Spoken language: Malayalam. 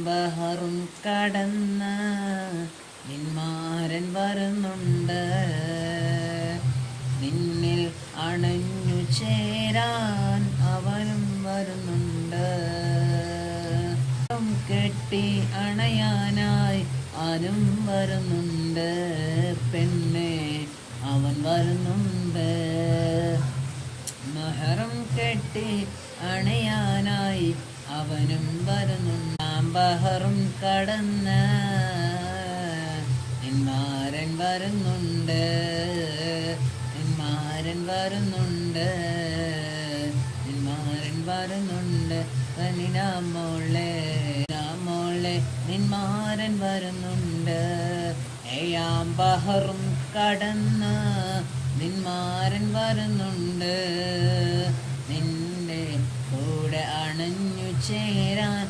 ബഹറും കടന്ന് നിന്മാരൻ വരുന്നുണ്ട്, നിന്നിൽ അണഞ്ഞു ചേരാൻ അവനും വരുന്നുണ്ട്. കെട്ടി അണയാനായി ആരും വരുന്നുണ്ട്, പെണ്ണെ അവൻ വരുന്നുണ്ട്. മഹറും കെട്ടി അണയാനായി അവനും വരുന്നുണ്ട്. ബഹറും കടന്ന് നിന്മാരൻ വരുന്നുണ്ട്, നിന്മാരൻ വരുന്നുണ്ട്, നിന്മാരൻ വരുന്നുണ്ട്. മോളെ നിന്മാരൻ വരുന്നുണ്ട്. ബഹറും കടന്ന് നിന്മാരൻ വരുന്നുണ്ട്, നിന്റെ കൂടെ അണഞ്ഞു ചേരാൻ